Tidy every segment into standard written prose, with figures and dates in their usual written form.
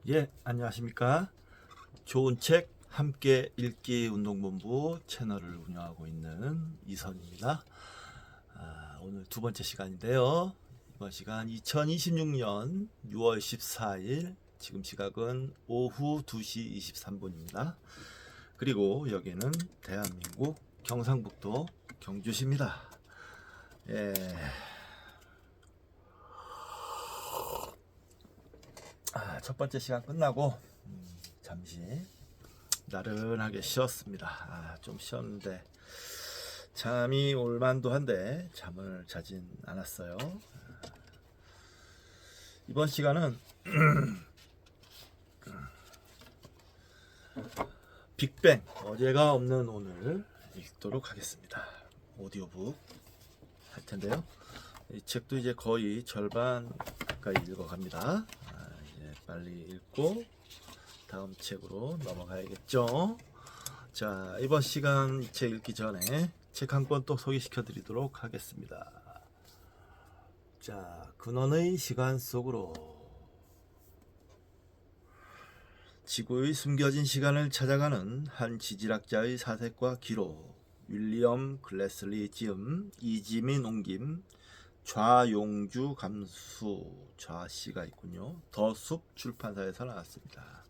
예, 안녕하십니까. 좋은 책 함께 읽기 운동본부 채널을 운영하고 있는 이선입니다. 오늘 두 번째 시간인데요. 이번 시간 2026년 6월 14일, 지금 시각은 오후 2시 23분입니다. 그리고 여기는 대한민국 경상북도 경주시입니다. 예, 첫 번째 시간 끝나고 잠시 나른하게 쉬었습니다. 좀 쉬었는데 잠이 올 만도 한데 잠을 자진 않았어요. 이번 시간은 빅뱅 어제가 없는 오늘 읽도록 하겠습니다. 오디오북 할 텐데요. 이 책도 이제 거의 절반 가까이 읽어갑니다. 이제 빨리 읽고 다음 책으로 넘어가야겠죠. 자, 이번 시간 이 책 읽기 전에 책 한 권 또 소개시켜 드리도록 하겠습니다. 자, 근원의 시간 속으로. 지구의 숨겨진 시간을 찾아가는 한 지질학자의 사색과 기록. 윌리엄 글래슬리 지음, 이지민 옮김, 좌용주 감수, 좌씨가 있군요. 더숲 출판사에서 나왔습니다.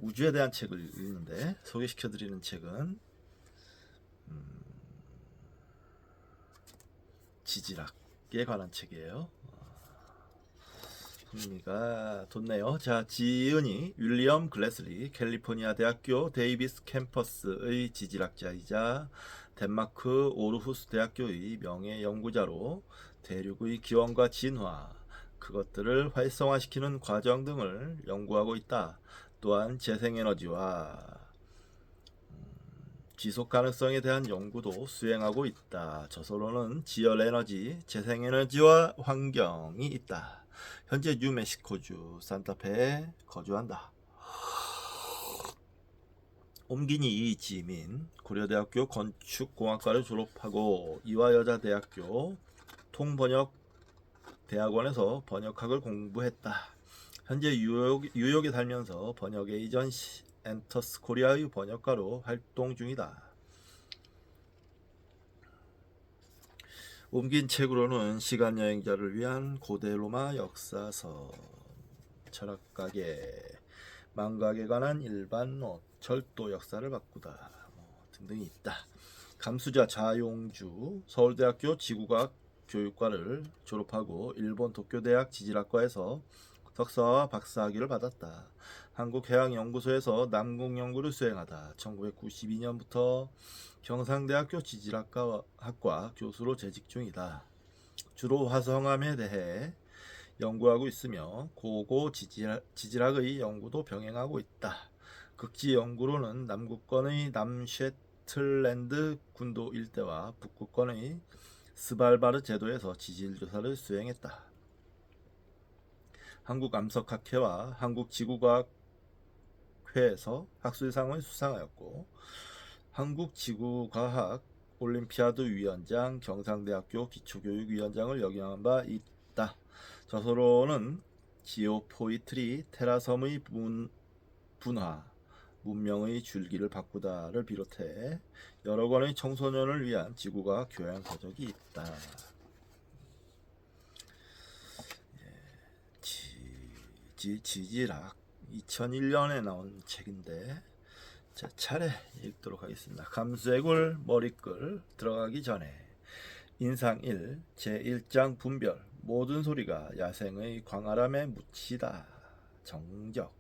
우주에 대한 책을 읽는데 소개시켜드리는 책은 지질학에 관한 책이에요. 흥미가 돋네요. 자, 지은이 윌리엄 글래슬리, 캘리포니아 대학교 데이비스 캠퍼스의 지질학자이자 덴마크 오르후스 대학교의 명예 연구자로 대륙의 기원과 진화, 그것들을 활성화시키는 과정 등을 연구하고 있다. 또한 재생에너지와 지속가능성에 대한 연구도 수행하고 있다. 저서로는 지열에너지, 재생에너지와 환경이 있다. 현재 뉴멕시코주 산타페에 거주한다. 옴기니 이지민, 고려대학교 건축공학과를 졸업하고 이화여자대학교 통번역대학원에서 번역학을 공부했다. 현재 뉴욕에 살면서 번역 에이전시 엔터스 코리아의 번역가로 활동 중이다. 옮긴 책으로는 시간여행자를 위한 고대 로마 역사서, 철학가게, 망각에 관한 일반 노트, 철도 역사를 바꾸다 등등이 있다. 감수자 좌용주, 서울대학교 지구과학 교육과를 졸업하고 일본 도쿄대학 지질학과에서 석사와 박사학위를 받았다. 한국해양연구소에서 남궁연구를 수행하다 1992년부터 경상대학교 지질학과 교수로 재직 중이다. 주로 화성암에 대해 연구하고 있으며 고고 지질학의 연구도 병행하고 있다. 극지 연구로는 남극권의 남셰틀랜드 군도 일대와 북극권의 스발바르 제도에서 지질 조사를 수행했다. 한국암석학회와 한국지구과학회에서 학술상을 수상하였고 한국지구과학 올림피아드 위원장, 경상대학교 기초교육위원장을 역임한 바 있다. 저서로는 지오포이트리, 테라섬의 분화, 문명의 줄기를 바꾸다를 비롯해 여러 권의 청소년을 위한 지구과학 교양 서적이 있다. 지질학 2001년에 나온 책인데, 자, 차례 읽도록 하겠습니다. 감수해골 머리끌 들어가기 전에. 인상 1 제1장 분별. 모든 소리가 야생의 광활함에 묻히다. 정적.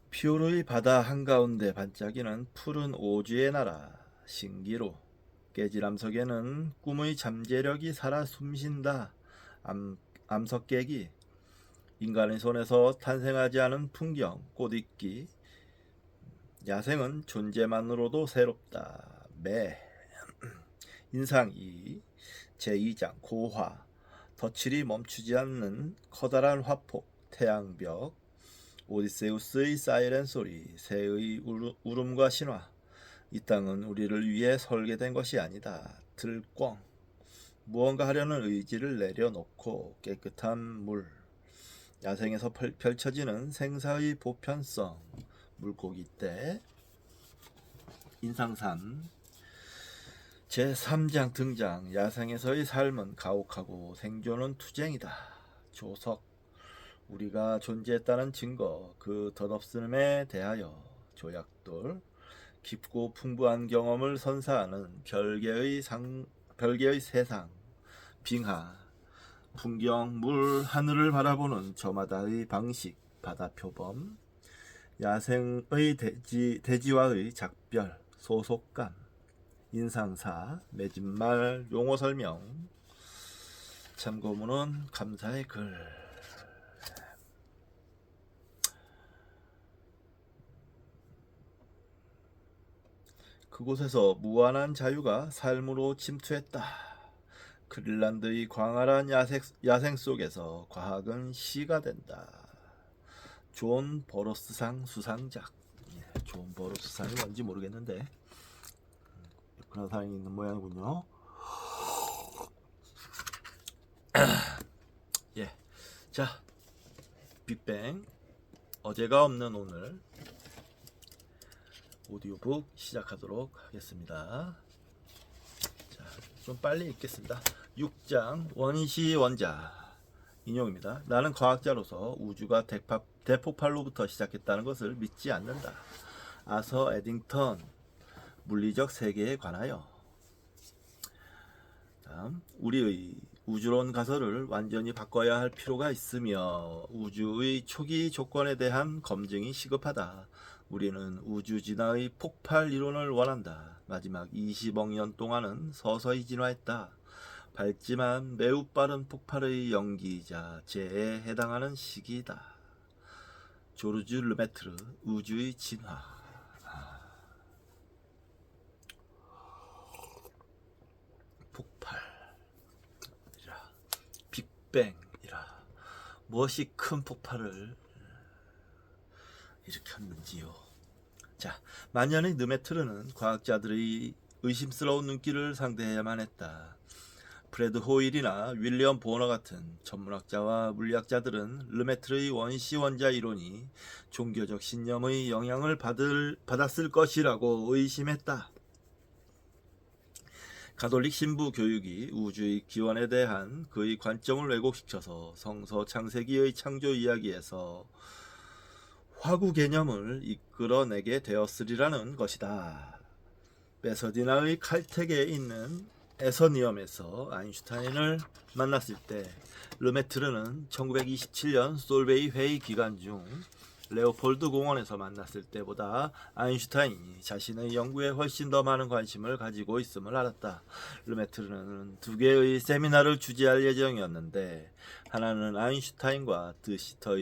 퓨르의 바다 한가운데 반짝이는 푸른 오주의 나라. 신기루. 깨지람석에는 꿈의 잠재력이 살아 숨쉰다. 암석깨기. 인간의 손에서 탄생하지 않은 풍경, 꽃익기. 야생은 존재만으로도 새롭다. 매. 인상 2 제2장 고화. 덧칠이 멈추지 않는 커다란 화폭, 태양벽. 오디세우스의 사이렌 소리, 새의 울음과 신화. 이 땅은 우리를 위해 설계된 것이 아니다. 들꽝. 무언가 하려는 의지를 내려놓고 깨끗한 물. 야생에서 펼쳐지는 생사의 보편성, 물고기 떼, 인상 3, 제3장 등장. 야생에서의 삶은 가혹하고 생존은 투쟁이다. 조석. 우리가 존재했다는 증거, 그 덧없음에 대하여. 조약돌. 깊고 풍부한 경험을 선사하는 별개의 세상. 빙하. 풍경, 물, 하늘을 바라보는 저마다의 방식. 바다표범. 야생의 대지와의 작별. 소속감. 인상사. 매진말. 용어 설명. 참고문은 감사의 글. 그곳에서 무한한 자유가 삶으로 침투했다. 그린란드의 광활한 야생 속에서 과학은 시가 된다. 존 버로스상 수상작. 존 버로스상이 뭔지 모르겠는데 그런 사람이 있는 모양이군요. 예, 자, 빅뱅 어제가 없는 오늘 오디오북 시작하도록 하겠습니다. 자, 좀 빨리 읽겠습니다. 6장 원시 원자 인용입니다. 나는 과학자로서 우주가 대폭발로부터 시작했다는 것을 믿지 않는다. 아서 에딩턴 물리적 세계에 관하여. 다음, 우리의 우주론 가설을 완전히 바꿔야 할 필요가 있으며 우주의 초기 조건에 대한 검증이 시급하다. 우리는 우주 진화의 폭발 이론을 원한다. 마지막 20억 년 동안은 서서히 진화했다. 밝지만 매우 빠른 폭발의 연기이자 재해에 해당하는 시기이다. 조르주 르메트르, 우주의 진화. 폭발이라, 빅뱅이라. 무엇이 큰 폭발을 일으켰는지요. 자, 만년의 르메트르는 과학자들의 의심스러운 눈길을 상대해야만 했다. 프레드 호일이나 윌리엄 보너 같은 천문학자와 물리학자들은 르메트르의 원시 원자 이론이 종교적 신념의 영향을 받았을 것이라고 의심했다. 가톨릭 신부 교육이 우주의 기원에 대한 그의 관점을 왜곡시켜서 성서 창세기의 창조 이야기에서 화구 개념을 이끌어내게 되었으리라는 것이다. 베서디나의 칼텍에 있는 에서니엄에서 아인슈타인을 만났을 때 르메트르는 1927년 솔베이 회의 기간 중 레오폴드 공원에서 만났을 때보다 아인슈타인이 자신의 연구에 훨씬 더 많은 관심을 가지고 있음을 알았다. 르메트르는 두 개의 세미나를 주재할 예정이었는데 하나는 아인슈타인과 드시터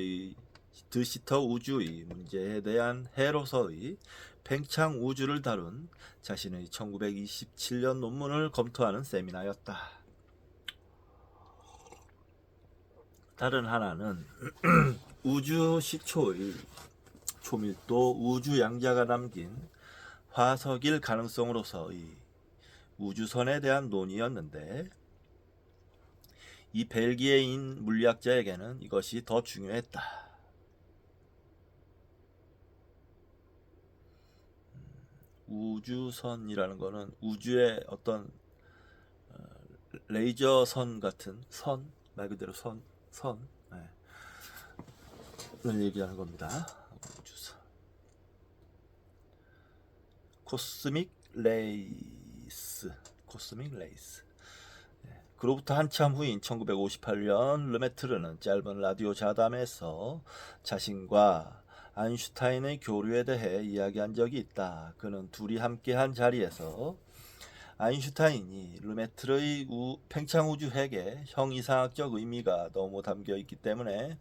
우주의 문제에 대한 해로서의 팽창 우주를 다룬 자신의 1927년 논문을 검토하는 세미나였다. 다른 하나는 우주 시초의 초밀도 우주 양자가 남긴 화석일 가능성으로서의 우주선에 대한 논의였는데 이 벨기에인 물리학자에게는 이것이 더 중요했다. 우주선이라는 것은 우주의 어떤 레이저선 같은 선, 말 그대로 선, 네. 를 얘기하는 겁니다. 우주선. 코스믹 레이스. 그로부터 한참 후인 1958년 르메트르는 짧은 라디오 자담에서 자신과 아인슈타인의 교류에 대해 이야기한 적이 있다. 그는 둘이 함께한 자리에서 아인슈타인이 르메트르의 팽창우주 핵에 형이상학적 의미가 너무 담겨있기 때문에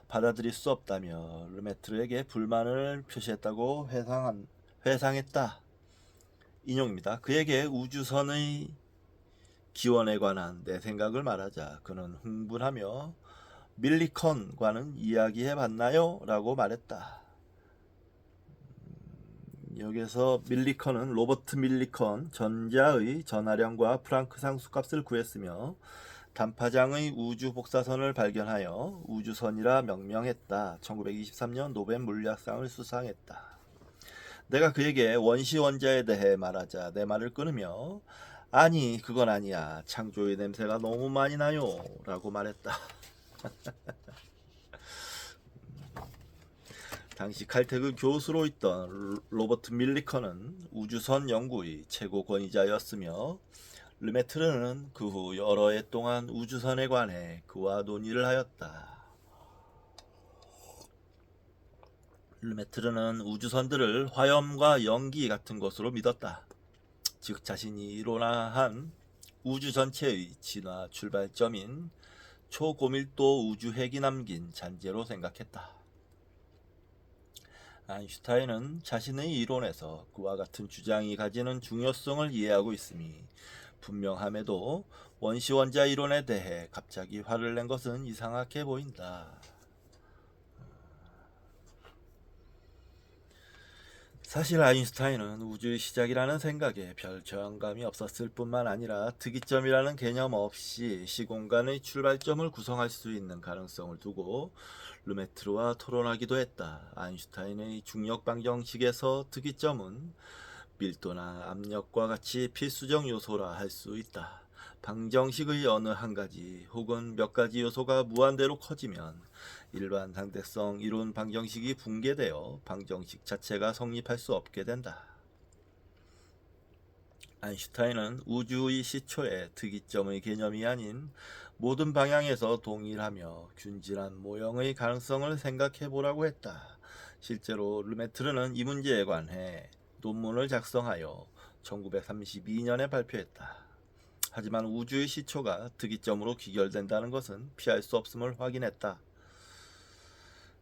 받아들일 수 없다며 르메트르에게 불만을 표시했다고 회상했다. 인용입니다. 그에게 우주선의 기원에 관한 내 생각을 말하자 그는 흥분하며 밀리컨과는 이야기해봤나요? 라고 말했다. 여기서 밀리컨은 로버트 밀리컨 전자의 전하량과 프랑크 상수값을 구했으며 단파장의 우주 복사선을 발견하여 우주선이라 명명했다. 1923년 노벨 물리학상을 수상했다. 내가 그에게 원시 원자에 대해 말하자 내 말을 끊으며 아니 그건 아니야. 창조의 냄새가 너무 많이 나요. 라고 말했다. 당시 칼텍의 교수로 있던 로버트 밀리컨은 우주선 연구의 최고 권위자였으며 르메트르는 그 후 여러 해 동안 우주선에 관해 그와 논의를 하였다. 르메트르는 우주선들을 화염과 연기 같은 것으로 믿었다. 즉 자신이 이론화한 우주 전체의 진화 출발점인 초고밀도 우주핵이 남긴 잔재로 생각했다. 아인슈타인은 자신의 이론에서 그와 같은 주장이 가지는 중요성을 이해하고 있음이 분명함에도 원시원자 이론에 대해 갑자기 화를 낸 것은 이상하게 보인다. 사실 아인슈타인은 우주의 시작이라는 생각에 별 저항감이 없었을 뿐만 아니라 특이점이라는 개념 없이 시공간의 출발점을 구성할 수 있는 가능성을 두고 르메트르와 토론하기도 했다. 아인슈타인의 중력 방정식에서 특이점은 밀도나 압력과 같이 필수적 요소라 할 수 있다. 방정식의 어느 한 가지 혹은 몇 가지 요소가 무한대로 커지면 일반 상대성 이론 방정식이 붕괴되어 방정식 자체가 성립할 수 없게 된다. 아인슈타인은 우주의 시초에 특이점의 개념이 아닌 모든 방향에서 동일하며 균질한 모형의 가능성을 생각해 보라고 했다. 실제로 르메트르는 이 문제에 관해 논문을 작성하여 1932년에 발표했다. 하지만 우주의 시초가 특이점으로 귀결된다는 것은 피할 수 없음을 확인했다.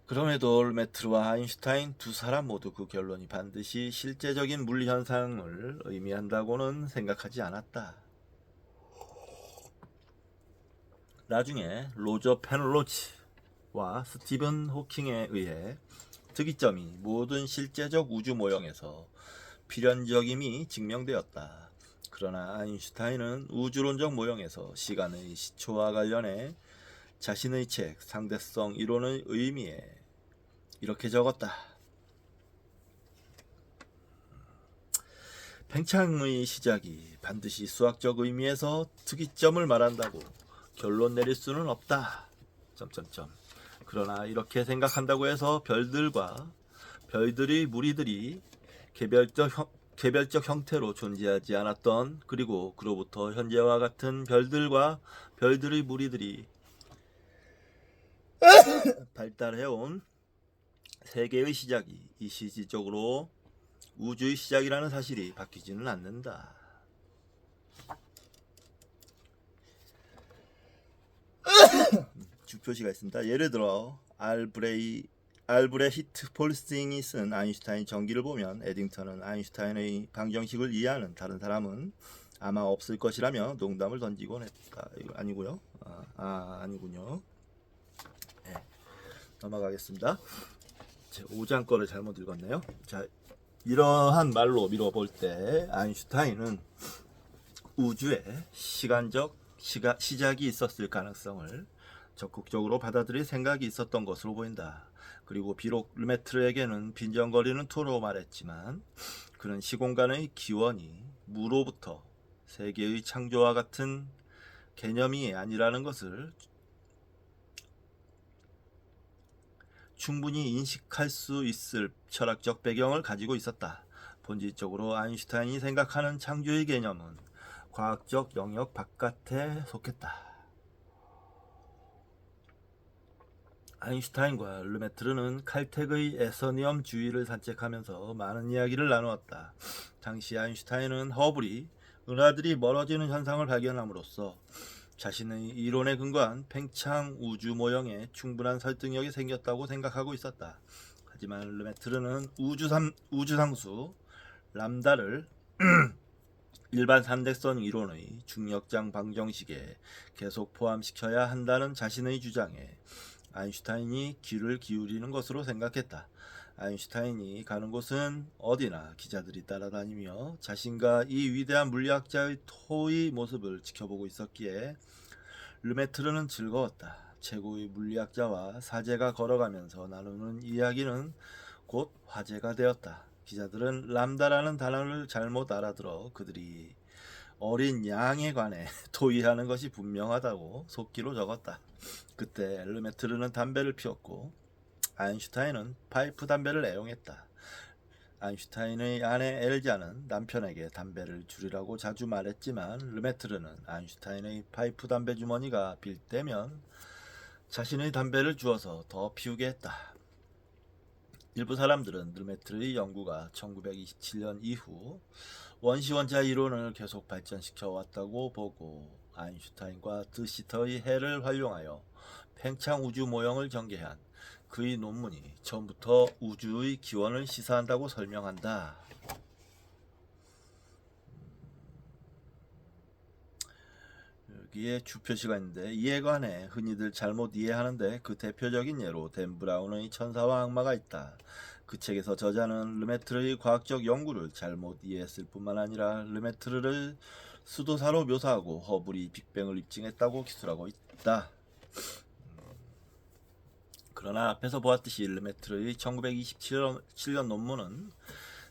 그럼에도 르메트르와 아인슈타인 두 사람 모두 그 결론이 반드시 실제적인 물리현상을 의미한다고는 생각하지 않았다. 나중에 로저 페놀로치와 스티븐 호킹에 의해 특이점이 모든 실제적 우주 모형에서 필연적임이 증명되었다. 그러나 아인슈타인은 우주론적 모형에서 시간의 시초와 관련해 자신의 책 상대성 이론의 의미에 이렇게 적었다. 팽창의 시작이 반드시 수학적 의미에서 특이점을 말한다고 결론 내릴 수는 없다. 그러나 이렇게 생각한다고 해서 별들의 무리들이 개별적 형태로 존재하지 않았던 그리고 그로부터 현재와 같은 별들의 무리들이 발달해온 세계의 시작이 일시적으로 우주의 시작이라는 사실이 바뀌지는 않는다. 주표시가 있습니다. 예를 들어 알브레히트 폴스팅이 쓴 아인슈타인 전기를 보면 에딩턴은 아인슈타인의 방정식을 이해하는 다른 사람은 아마 없을 것이라며 농담을 던지곤 했다. 이거 아니고요. 아니군요. 네, 넘어가겠습니다. 제 5장 거를 잘못 읽었네요. 자, 이러한 말로 미뤄볼 때 아인슈타인은 우주에 시작이 있었을 가능성을 적극적으로 받아들일 생각이 있었던 것으로 보인다. 그리고 비록 르메트르에게는 빈정거리는 투로 말했지만 그는 시공간의 기원이 무로부터 세계의 창조와 같은 개념이 아니라는 것을 충분히 인식할 수 있을 철학적 배경을 가지고 있었다. 본질적으로 아인슈타인이 생각하는 창조의 개념은 과학적 영역 바깥에 속했다. 아인슈타인과 르메트르는 칼텍의 에서니엄주의를 산책하면서 많은 이야기를 나누었다. 당시 아인슈타인은 허블이 은하들이 멀어지는 현상을 발견함으로써 자신의 이론에 근거한 팽창 우주 모형에 충분한 설득력이 생겼다고 생각하고 있었다. 하지만 르메트르는 우주상수 람다를 일반 산대성 이론의 중력장 방정식에 계속 포함시켜야 한다는 자신의 주장에 아인슈타인이 귀를 기울이는 것으로 생각했다. 아인슈타인이 가는 곳은 어디나 기자들이 따라다니며 자신과 이 위대한 물리학자의 토의 모습을 지켜보고 있었기에 르메트르는 즐거웠다. 최고의 물리학자와 사제가 걸어가면서 나누는 이야기는 곧 화제가 되었다. 기자들은 람다라는 단어를 잘못 알아들어 그들이 어린 양에 관해 토의하는 것이 분명하다고 속기로 적었다. 그때 르메트르는 담배를 피웠고 아인슈타인은 파이프 담배를 애용했다. 아인슈타인의 아내 엘자는 남편에게 담배를 줄이라고 자주 말했지만 르메트르는 아인슈타인의 파이프 담배 주머니가 빌 때면 자신의 담배를 주어서 더 피우게 했다. 일부 사람들은 르메트르의 연구가 1927년 이후 원시원자 이론을 계속 발전시켜 왔다고 보고 아인슈타인과 드시터의 해를 활용하여 팽창 우주 모형을 전개한 그의 논문이 처음부터 우주의 기원을 시사한다고 설명한다. 여기에 주표시가 있는데 이에 관해 흔히들 잘못 이해하는데 그 대표적인 예로 댄 브라운의 천사와 악마가 있다. 그 책에서 저자는 르메트르의 과학적 연구를 잘못 이해했을 뿐만 아니라 르메트르를 수도사로 묘사하고 허블이 빅뱅을 입증했다고 기술하고 있다. 그러나 앞에서 보았듯이 르메트르의 1927년 논문은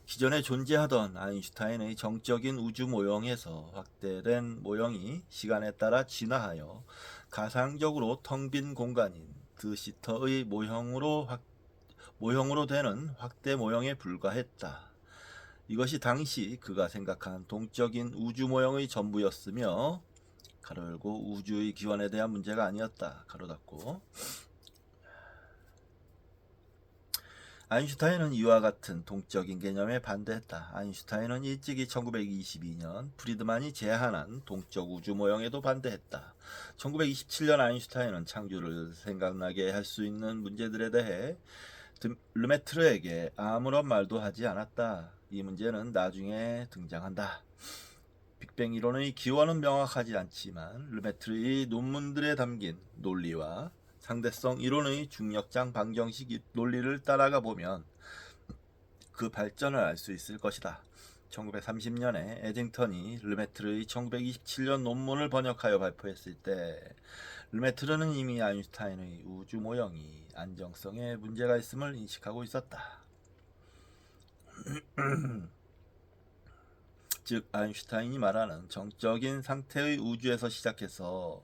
기존에 존재하던 아인슈타인의 정적인 우주 모형에서 확대된 모형이 시간에 따라 진화하여 가상적으로 텅 빈 공간인 드시터의 모형으로 되는 확대 모형에 불과했다. 이것이 당시 그가 생각한 동적인 우주 모형의 전부였으며 가로 열고 우주의 기원에 대한 문제가 아니었다. 가로 닫고. 아인슈타인은 이와 같은 동적인 개념에 반대했다. 아인슈타인은 일찍이 1922년 프리드만이 제안한 동적 우주 모형에도 반대했다. 1927년 아인슈타인은 창조를 생각나게 할 수 있는 문제들에 대해 르메트르에게 아무런 말도 하지 않았다. 이 문제는 나중에 등장한다. 빅뱅 이론의 기원은 명확하지 않지만 르메트르의 논문들에 담긴 논리와 상대성 이론의 중력장 방정식 논리를 따라가 보면 그 발전을 알 수 있을 것이다. 1930년에 에딩턴이 르메트르의 1927년 논문을 번역하여 발표했을 때 르메트르는 이미 아인슈타인의 우주 모형이 안정성에 문제가 있음을 인식하고 있었다. 즉 아인슈타인이 말하는 정적인 상태의 우주에서 시작해서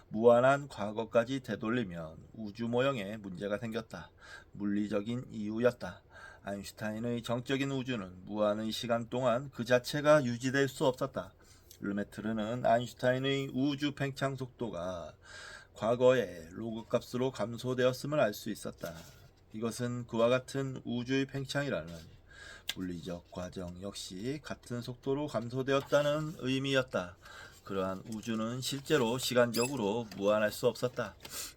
무한한 과거까지 되돌리면 우주 모형에 문제가 생겼다. 물리적인 이유였다. 아인슈타인의 정적인 우주는 무한의 시간 동안 그 자체가 유지될 수 없었다. 르메트르는 아인슈타인의 우주 팽창 속도가 과거에 로그 값으로 감소되었음을 알 수 있었다. 이것은 그와 같은 우주의 팽창이라는 물리적 과정 역시 같은 속도로 감소되었다는 의미였다. 그러한 우주는 실제로 시간적으로 무한할 수 없었다.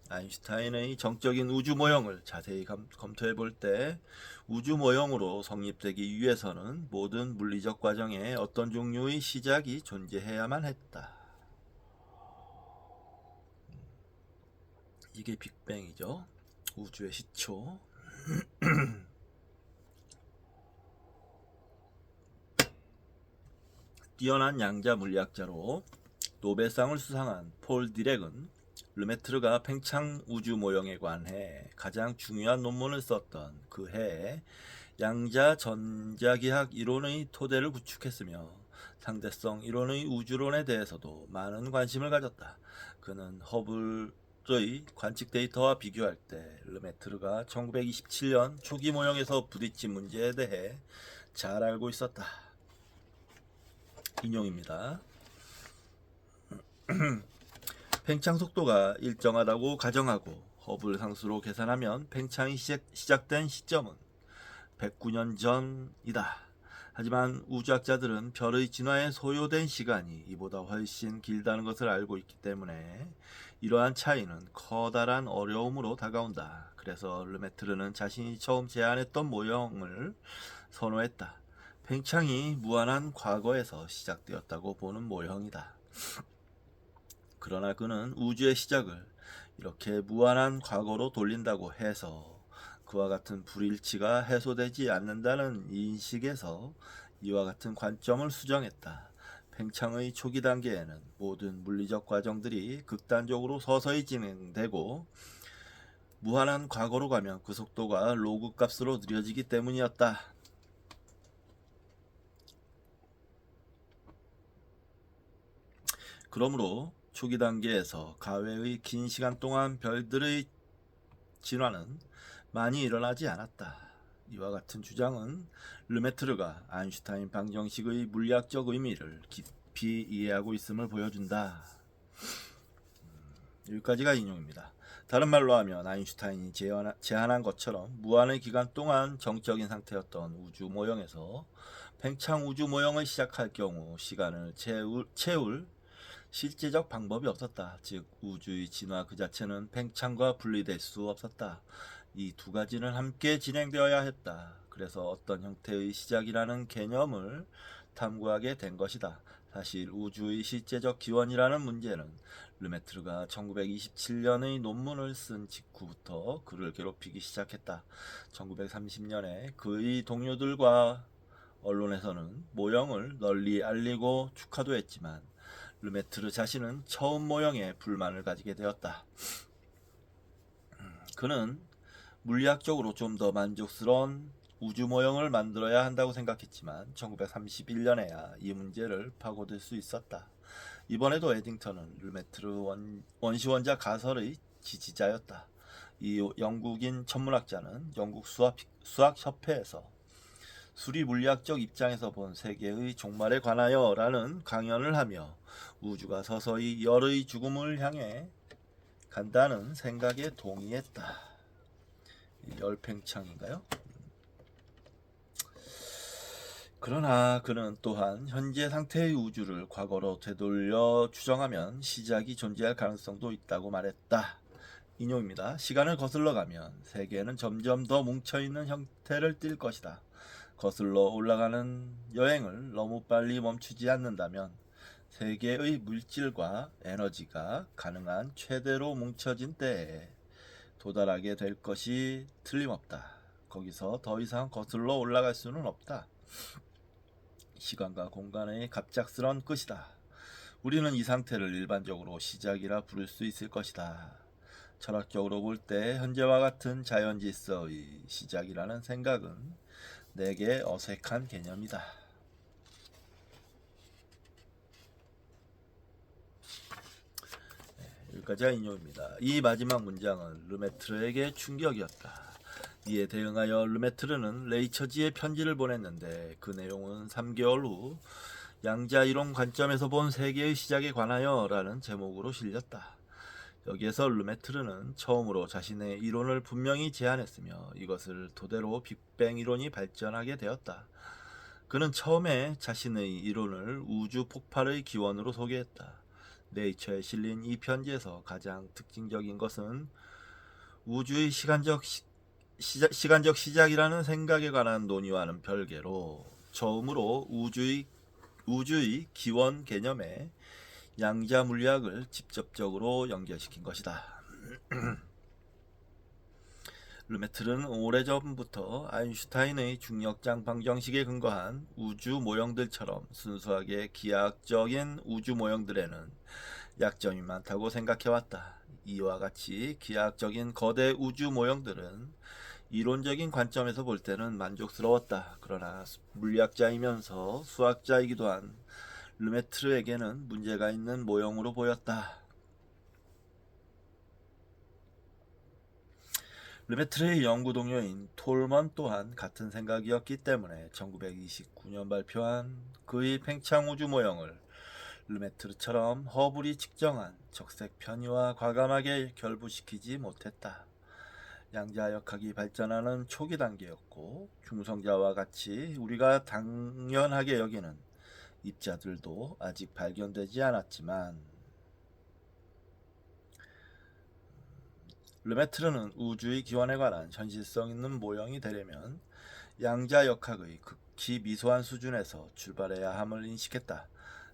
아인슈타인의 정적인 우주 모형을 자세히 검토해 볼 때 우주 모형으로 성립되기 위해서는 모든 물리적 과정에 어떤 종류의 시작이 존재해야만 했다. 이게 빅뱅이죠. 우주의 시초. 뛰어난 양자 물리학자로 노벨상을 수상한 폴 디렉은 르메트르가 팽창 우주 모형에 관해 가장 중요한 논문을 썼던 그 해에 양자 전자기학 이론의 토대를 구축했으며 상대성 이론의 우주론에 대해서도 많은 관심을 가졌다. 그는 허블의 관측 데이터와 비교할 때 르메트르가 1927년 초기 모형에서 부딪힌 문제에 대해 잘 알고 있었다. 인용입니다. 팽창 속도가 일정하다고 가정하고 허블 상수로 계산하면 팽창이 시작된 시점은 109년 전이다. 하지만 우주학자들은 별의 진화에 소요된 시간이 이보다 훨씬 길다는 것을 알고 있기 때문에 이러한 차이는 커다란 어려움으로 다가온다. 그래서 르메트르는 자신이 처음 제안했던 모형을 선호했다. 팽창이 무한한 과거에서 시작되었다고 보는 모형이다. 그러나 그는 우주의 시작을 이렇게 무한한 과거로 돌린다고 해서 그와 같은 불일치가 해소되지 않는다는 인식에서 이와 같은 관점을 수정했다. 팽창의 초기 단계에는 모든 물리적 과정들이 극단적으로 서서히 진행되고 무한한 과거로 가면 그 속도가 로그 값으로 느려지기 때문이었다. 그러므로 초기 단계에서 가외의 긴 시간 동안 별들의 진화는 많이 일어나지 않았다. 이와 같은 주장은 르메트르가 아인슈타인 방정식의 물리학적 의미를 깊이 이해하고 있음을 보여준다. 여기까지가 인용입니다. 다른 말로 하면 아인슈타인이 제안한 것처럼 무한의 기간 동안 정적인 상태였던 우주 모형에서 팽창 우주 모형을 시작할 경우 시간을 채울 실제적 방법이 없었다. 즉 우주의 진화 그 자체는 팽창과 분리될 수 없었다. 이 두 가지는 함께 진행되어야 했다. 그래서 어떤 형태의 시작이라는 개념을 탐구하게 된 것이다. 사실 우주의 실제적 기원이라는 문제는 르메트르가 1927년의 논문을 쓴 직후부터 그를 괴롭히기 시작했다. 1930년에 그의 동료들과 언론에서는 모형을 널리 알리고 축하도 했지만 르메트르 자신은 처음 모형에 불만을 가지게 되었다. 그는 물리학적으로 좀 더 만족스러운 우주 모형을 만들어야 한다고 생각했지만 1931년에야 이 문제를 파고들 수 있었다. 이번에도 에딩턴은 르메트르 원시원자 가설의 지지자였다. 이 영국인 천문학자는 영국 수학협회에서 수리 물리학적 입장에서 본 세계의 종말에 관하여 라는 강연을 하며 우주가 서서히 열의 죽음을 향해 간다는 생각에 동의했다. 열팽창인가요? 그러나 그는 또한 현재 상태의 우주를 과거로 되돌려 추정하면 시작이 존재할 가능성도 있다고 말했다. 인용입니다. 시간을 거슬러 가면 세계는 점점 더 뭉쳐있는 형태를 띨 것이다. 거슬러 올라가는 여행을 너무 빨리 멈추지 않는다면 세계의 물질과 에너지가 가능한 최대로 뭉쳐진 때에 도달하게 될 것이 틀림없다. 거기서 더 이상 거슬러 올라갈 수는 없다. 시간과 공간의 갑작스런 끝이다. 우리는 이 상태를 일반적으로 시작이라 부를 수 있을 것이다. 철학적으로 볼 때 현재와 같은 자연 질서의 시작이라는 생각은 내게 어색한 개념이다. 여기까지가 인용입니다. 이 마지막 문장은 르메트르에게 충격이었다. 이에 대응하여 르메트르는 레이처지에 편지를 보냈는데 그 내용은 3개월 후 양자이론 관점에서 본 세계의 시작에 관하여 라는 제목으로 실렸다. 여기에서 르메트르는 처음으로 자신의 이론을 분명히 제안했으며 이것을 토대로 빅뱅 이론이 발전하게 되었다. 그는 처음에 자신의 이론을 우주 폭발의 기원으로 소개했다. 네이처에 실린 이 편지에서 가장 특징적인 것은 우주의 시간적 시작이라는 생각에 관한 논의와는 별개로 처음으로 우주의 기원 개념에 양자 물리학을 직접적으로 연결시킨 것이다. 르메트르는 오래전부터 아인슈타인의 중력장 방정식에 근거한 우주 모형들처럼 순수하게 기하학적인 우주 모형들에는 약점이 많다고 생각해왔다. 이와 같이 기하학적인 거대 우주 모형들은 이론적인 관점에서 볼 때는 만족스러웠다. 그러나 물리학자이면서 수학자이기도 한 르메트르에게는 문제가 있는 모형으로 보였다. 르메트르의 연구 동료인 톨먼 또한 같은 생각이었기 때문에 1929년 발표한 그의 팽창 우주 모형을 르메트르처럼 허블이 측정한 적색 편의와 과감하게 결부시키지 못했다. 양자역학이 발전하는 초기 단계였고 중성자와 같이 우리가 당연하게 여기는 입자들도 아직 발견되지 않았지만 르메트르는 우주의 기원에 관한 현실성 있는 모형이 되려면 양자역학의 극히 미소한 수준에서 출발해야 함을 인식했다.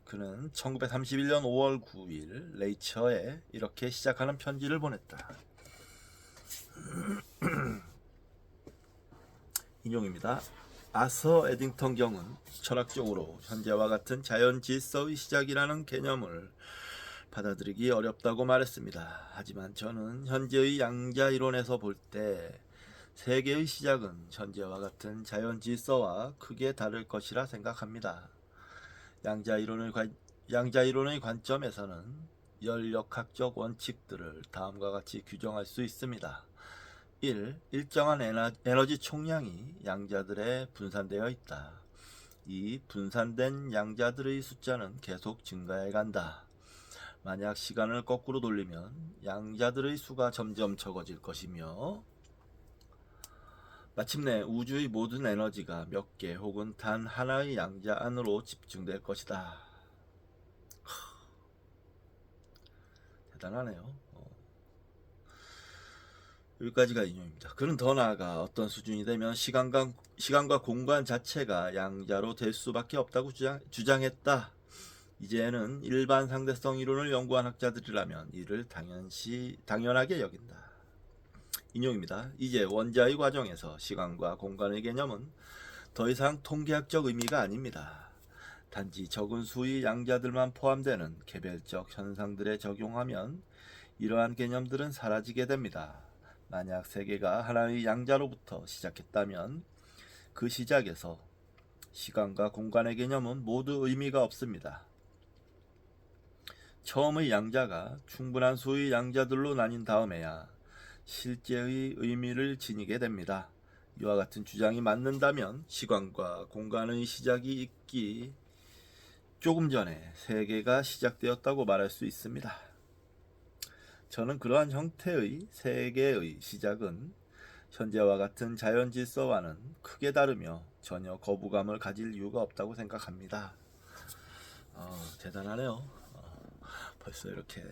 그는 1931년 5월 9일 네이처에 이렇게 시작하는 편지를 보냈다. 인용입니다. 아서 에딩턴 경은 철학적으로 현재와 같은 자연 질서의 시작이라는 개념을 받아들이기 어렵다고 말했습니다. 하지만 저는 현재의 양자 이론에서 볼 때 세계의 시작은 현재와 같은 자연 질서와 크게 다를 것이라 생각합니다. 양자 이론의 관점에서는 열역학적 원칙들을 다음과 같이 규정할 수 있습니다. 1. 일정한 에너지 총량이 양자들에 분산되어 있다. 2. 분산된 양자들의 숫자는 계속 증가해 간다. 만약 시간을 거꾸로 돌리면 양자들의 수가 점점 적어질 것이며 마침내 우주의 모든 에너지가 몇 개 혹은 단 하나의 양자 안으로 집중될 것이다. 대단하네요. 여기까지가 인용입니다. 그는 더 나아가 어떤 수준이 되면 시간과 공간 자체가 양자로 될 수밖에 없다고 주장했다. 이제는 일반 상대성 이론을 연구한 학자들이라면 이를 당연하게 여긴다. 인용입니다. 이제 원자의 과정에서 시간과 공간의 개념은 더 이상 통계학적 의미가 아닙니다. 단지 적은 수의 양자들만 포함되는 개별적 현상들에 적용하면 이러한 개념들은 사라지게 됩니다. 만약 세계가 하나의 양자로부터 시작했다면 그 시작에서 시간과 공간의 개념은 모두 의미가 없습니다. 처음의 양자가 충분한 수의 양자들로 나뉜 다음에야 실제의 의미를 지니게 됩니다. 이와 같은 주장이 맞는다면 시간과 공간의 시작이 있기 조금 전에 세계가 시작되었다고 말할 수 있습니다. 저는 그러한 형태의 세계의 시작은 현재와 같은 자연 질서와는 크게 다르며 전혀 거부감을 가질 이유가 없다고 생각합니다. 대단하네요. 벌써 이렇게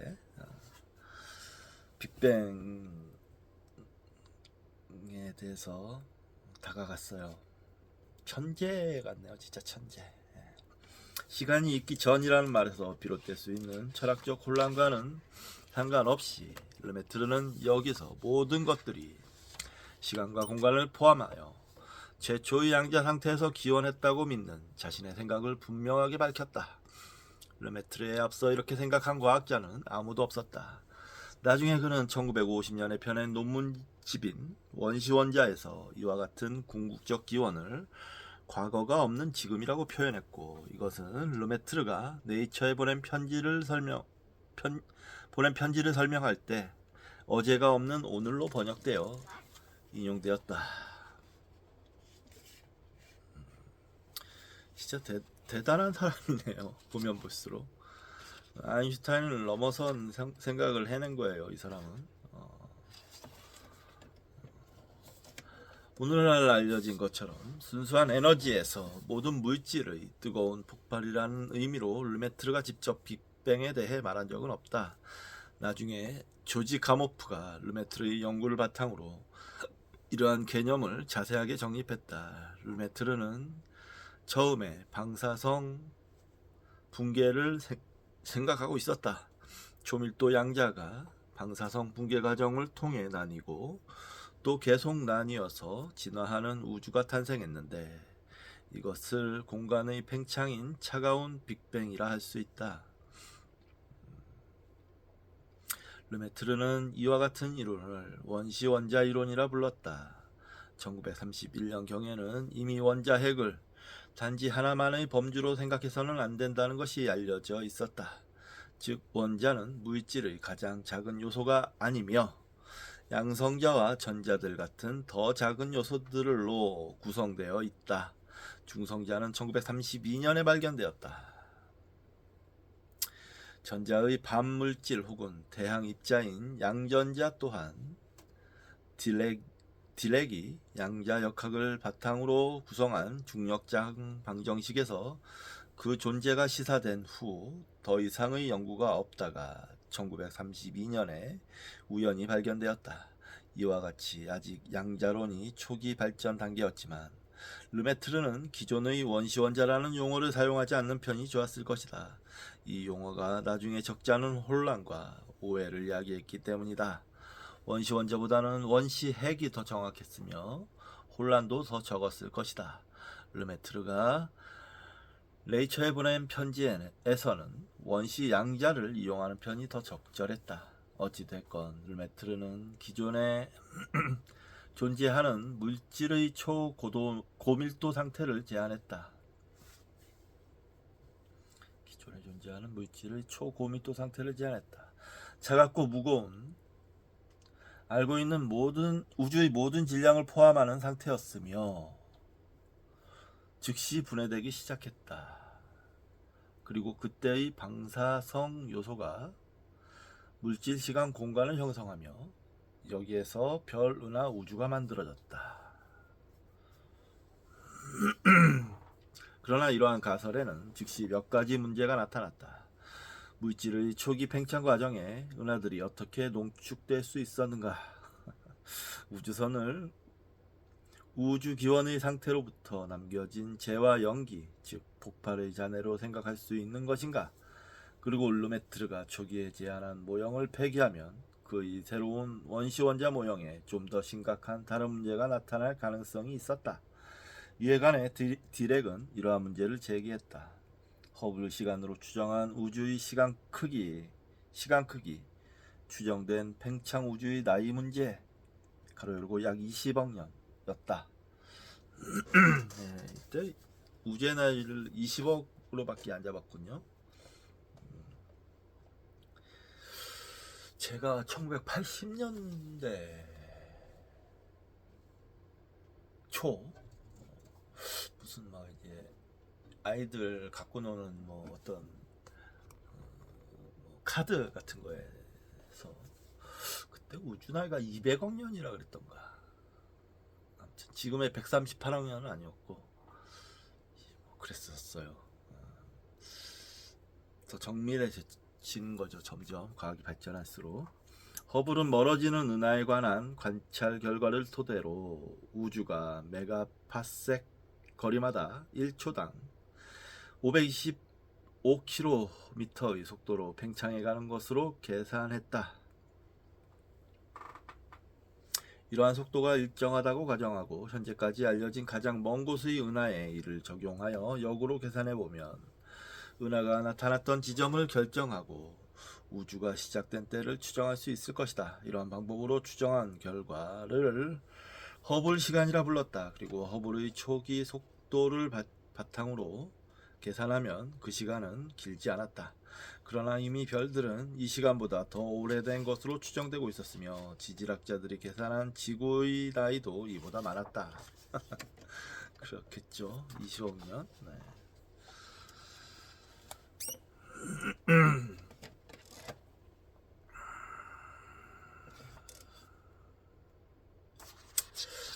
빅뱅에 대해서 다가갔어요. 천재 같네요. 진짜 천재. 시간이 있기 전이라는 말에서 비롯될 수 있는 철학적 혼란과는 상관없이 르메트르는 여기서 모든 것들이 시간과 공간을 포함하여 최초의 양자 상태에서 기원했다고 믿는 자신의 생각을 분명하게 밝혔다. 르메트르에 앞서 이렇게 생각한 과학자는 아무도 없었다. 나중에 그는 1950년에 펴낸 논문집인 원시원자에서 이와 같은 궁극적 기원을 과거가 없는 지금이라고 표현했고, 이것은 르메트르가 네이처에 보낸 편지를 설명할 때 어제가 없는 오늘로 번역되어 인용되었다. 진짜 대단한 사람이네요. 보면 볼수록 아인슈타인을 넘어선 생각을 해낸 거예요. 이 사람은. 오늘날 알려진 것처럼 순수한 에너지에서 모든 물질의 뜨거운 폭발이라는 의미로 르메트르가 직접 빅뱅에 대해 말한 적은 없다. 나중에 조지 가모프가 르메트르의 연구를 바탕으로 이러한 개념을 자세하게 정립했다. 르메트르는 처음에 방사성 붕괴를 생각하고 있었다. 초밀도 양자가 방사성 붕괴 과정을 통해 나뉘고 또 계속 나뉘어서 진화하는 우주가 탄생했는데 이것을 공간의 팽창인 차가운 빅뱅이라 할 수 있다. 르메트르는 이와 같은 이론을 원시원자 이론이라 불렀다. 1931년경에는 이미 원자 핵을 단지 하나만의 범주로 생각해서는 안 된다는 것이 알려져 있었다. 즉 원자는 물질의 가장 작은 요소가 아니며 양성자와 전자들 같은 더 작은 요소들로 구성되어 있다. 중성자는 1932년에 발견되었다. 전자의 반물질 혹은 대항 입자인 양전자 또한 딜렉이 양자역학을 바탕으로 구성한 중력장 방정식에서 그 존재가 시사된 후 더 이상의 연구가 없다가 1932년에 우연히 발견되었다. 이와 같이 아직 양자론이 초기 발전 단계였지만 르메트르는 기존의 원시원자라는 용어를 사용하지 않는 편이 좋았을 것이다. 이 용어가 나중에 적지 않은 혼란과 오해를 야기했기 때문이다. 원시원자보다는 원시핵이 더 정확했으며 혼란도 더 적었을 것이다. 르메트르가 레이처에 보낸 편지에서는 원시 양자를 이용하는 편이 더 적절했다. 어찌됐건 르메트르는 기존에 존재하는 물질의 고밀도 상태를 제안했다. 기존에 존재하는 물질의 초고밀도 상태를 제안했다. 차갑고 무거운 알고 있는 우주의 모든 질량을 포함하는 상태였으며 즉시 분해되기 시작했다. 그리고 그때의 방사성 요소가 물질, 시간, 공간을 형성하며 여기에서 별, 은하, 우주가 만들어졌다. 그러나 이러한 가설에는 즉시 몇 가지 문제가 나타났다. 물질의 초기 팽창 과정에 은하들이 어떻게 농축될 수 있었는가? 우주선을 우주 기원의 상태로부터 남겨진 재와 연기, 즉 폭발의 잔해로 생각할 수 있는 것인가? 그리고 르메트르가 초기에 제안한 모형을 폐기하면 그의 새로운 원시 원자 모형에 좀 더 심각한 다른 문제가 나타날 가능성이 있었다. 이에 관해 디렉은 이러한 문제를 제기했다. 허블 시간으로 추정한 우주의 시간 크기, 추정된 팽창 우주의 나이 문제, 가로 열고 약 20억 년이었다. 네, 이때 우주의 나이를 20억으로밖에 안 잡았군요. 제가 1980년대 초 무슨 막 이제 아이들 갖고 노는 뭐 어떤 카드 같은 거에서 그때 우주 나이가 200억 년이라 그랬던가. 아무튼 지금의 138억 년은 아니었고 뭐 그랬었어요. 더 정밀해진 거죠. 점점 과학이 발전할수록. 허블은 멀어지는 은하에 관한 관찰 결과를 토대로 우주가 메가파섹 거리마다 1초당 525km의 속도로 팽창해 가는 것으로 계산했다. 이러한 속도가 일정하다고 가정하고 현재까지 알려진 가장 먼 곳의 은하에 이를 적용하여 역으로 계산해보면 은하가 나타났던 지점을 결정하고 우주가 시작된 때를 추정할 수 있을 것이다. 이러한 방법으로 추정한 결과를 허블 시간이라 불렀다. 그리고 허블의 초기 속도를 바탕으로 계산하면 그 시간은 길지 않았다. 그러나 이미 별들은 이 시간보다 더 오래된 것으로 추정되고 있었으며 지질학자들이 계산한 지구의 나이도 이보다 많았다. 그렇겠죠. 20억 년. 네.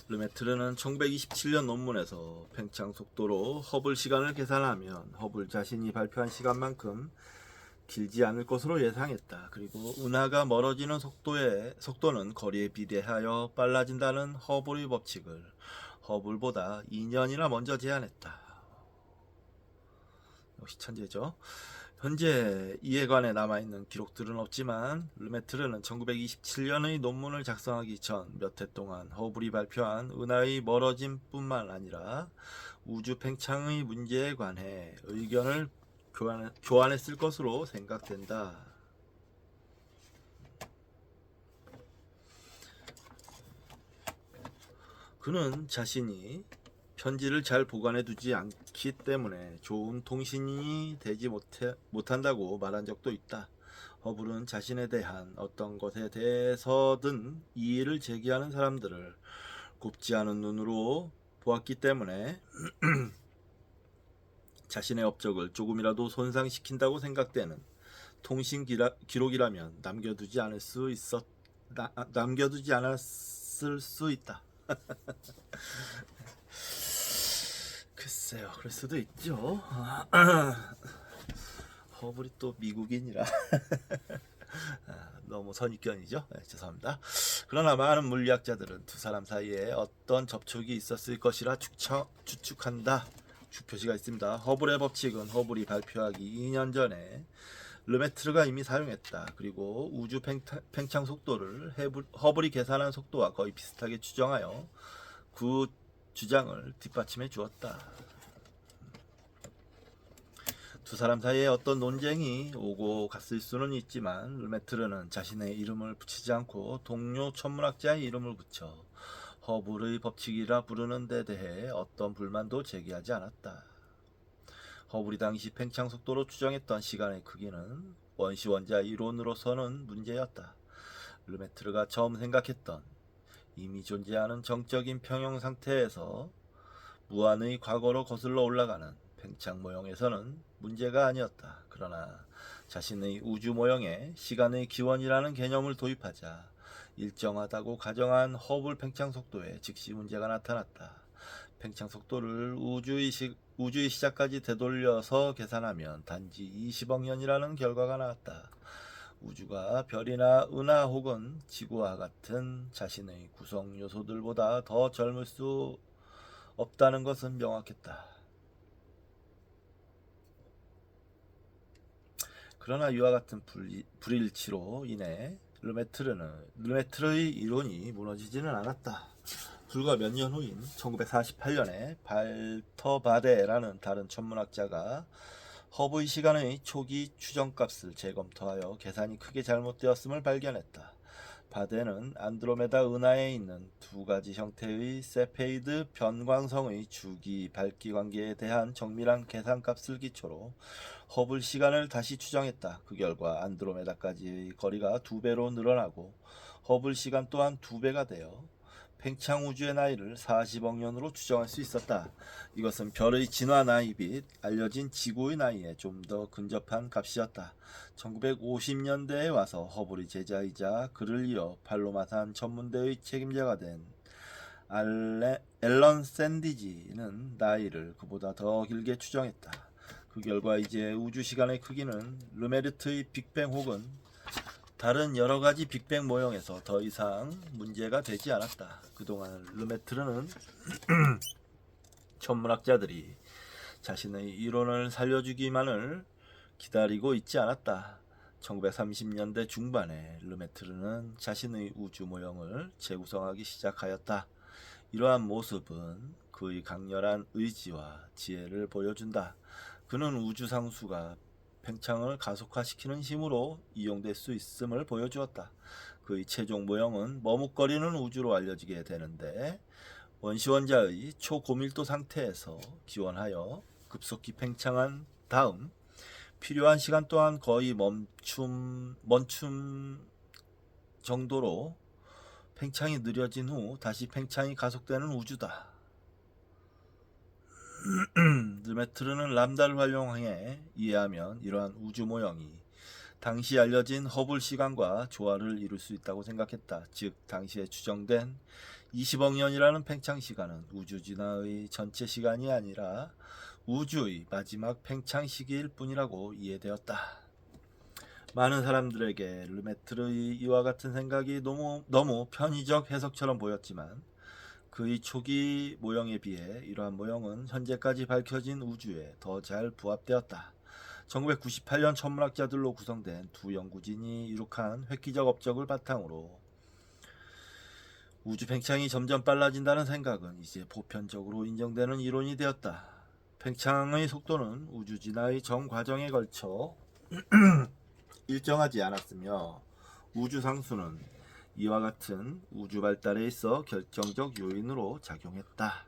르메트르는 1927년 논문에서 팽창 속도로 허블 시간을 계산하면 허블 자신이 발표한 시간만큼 길지 않을 것으로 예상했다. 그리고 은하가 멀어지는 속도는 거리에 비례하여 빨라진다는 허블의 법칙을 허블보다 2년이나 먼저 제안했다. 역시 천재죠. 현재 이에 관해 남아있는 기록들은 없지만 르메트르는 1927년의 논문을 작성하기 전 몇 해 동안 허블이 발표한 은하의 멀어짐 뿐만 아니라 우주 팽창의 문제에 관해 의견을 교환했을 것으로 생각된다. 그는 자신이 편지를 잘 보관해 두지 않기 때문에 좋은 통신이 되지 못한다고 말한 적도 있다. 허블은 자신에 대한 어떤 것에 대해서든 이의를 제기하는 사람들을 곱지 않은 눈으로 보았기 때문에 자신의 업적을 조금이라도 손상시킨다고 생각되는 통신 기록이라면 남겨두지 않았을 수 있다. 글쎄요, 그럴 수도 있죠. 허블이 또 미국인이라 너무 선입견이죠. 네, 죄송합니다. 그러나 많은 물리학자들은 두 사람 사이에 어떤 접촉이 있었을 것이라 추측한다. 표시가 있습니다. 허블의 법칙은 허블이 발표하기 2년 전에 르메트르가 이미 사용했다. 그리고 우주 팽창 속도를 허블이 계산한 속도와 거의 비슷하게 추정하여 그 주장을 뒷받침해 주었다. 두 사람 사이에 어떤 논쟁이 오고 갔을 수는 있지만 르메트르는 자신의 이름을 붙이지 않고 동료 천문학자의 이름을 붙여 허블의 법칙이라 부르는 데 대해 어떤 불만도 제기하지 않았다. 허블이 당시 팽창 속도로 추정했던 시간의 크기는 원시 원자 이론으로서는 문제였다. 르메트르가 처음 생각했던 이미 존재하는 정적인 평형 상태에서 무한의 과거로 거슬러 올라가는 팽창 모형에서는 문제가 아니었다. 그러나 자신의 우주 모형에 시간의 기원이라는 개념을 도입하자 일정하다고 가정한 허블 팽창 속도에 즉시 문제가 나타났다. 팽창 속도를 우주의 시작까지 되돌려서 계산하면 단지 20억 년이라는 결과가 나왔다. 우주가 별이나 은하 혹은 지구와 같은 자신의 구성 요소들보다 더 젊을 수 없다는 것은 명확했다. 그러나 이와 같은 불일치로 인해 르메트르의 이론이 무너지지는 않았다. 불과 몇 년 후인 1948년에 발터바데라는 다른 천문학자가 허브의 시간의 초기 추정값을 재검토하여 계산이 크게 잘못되었음을 발견했다. 바데는 안드로메다 은하에 있는 두 가지 형태의 세페이드 변광성의 주기 밝기 관계에 대한 정밀한 계산값을 기초로 허블 시간을 다시 추정했다. 그 결과 안드로메다까지의 거리가 2배로 늘어나고 허블 시간 또한 2배가 되어 팽창 우주의 나이를 40억 년으로 추정할 수 있었다. 이것은 별의 진화 나이 및 알려진 지구의 나이에 좀 더 근접한 값이었다. 1950년대에 와서 허블의 제자이자 그를 이어 팔로마산 천문대의 책임자가 된 앨런 샌디지는 나이를 그보다 더 길게 추정했다. 그 결과 이제 우주 시간의 크기는 르메르트의 빅뱅 혹은 다른 여러가지 빅뱅 모형에서 더 이상 문제가 되지 않았다. 그동안 르메트르는 천문학자들이 자신의 이론을 살려주기만을 기다리고 있지 않았다. 1930년대 중반에 르메트르는 자신의 우주 모형을 재구성하기 시작하였다. 이러한 모습은 그의 강렬한 의지와 지혜를 보여준다. 그는 우주 상수가 팽창을 가속화시키는 힘으로 이용될 수 있음을 보여주었다. 그의 최종 모형은 머뭇거리는 우주로 알려지게 되는데 원시원자의 초고밀도 상태에서 기원하여 급속히 팽창한 다음 필요한 시간 또한 거의 멈춤 정도로 팽창이 느려진 후 다시 팽창이 가속되는 우주다. 르메트르는 람다를 활용해 이해하면 이러한 우주 모형이 당시 알려진 허블 시간과 조화를 이룰 수 있다고 생각했다. 즉 당시에 추정된 20억 년이라는 팽창 시간은 우주 진화의 전체 시간이 아니라 우주의 마지막 팽창 시기일 뿐이라고 이해되었다. 많은 사람들에게 르메트르의 이와 같은 생각이 너무 편의적 해석처럼 보였지만 그의 초기 모형에 비해 이러한 모형은 현재까지 밝혀진 우주에 더 잘 부합되었다. 1998년 천문학자들로 구성된 두 연구진이 이룩한 획기적 업적을 바탕으로 우주 팽창이 점점 빨라진다는 생각은 이제 보편적으로 인정되는 이론이 되었다. 팽창의 속도는 우주 진화의 전 과정에 걸쳐 일정하지 않았으며 우주 상수는 이와 같은 우주 발달에 있어 결정적 요인으로 작용했다.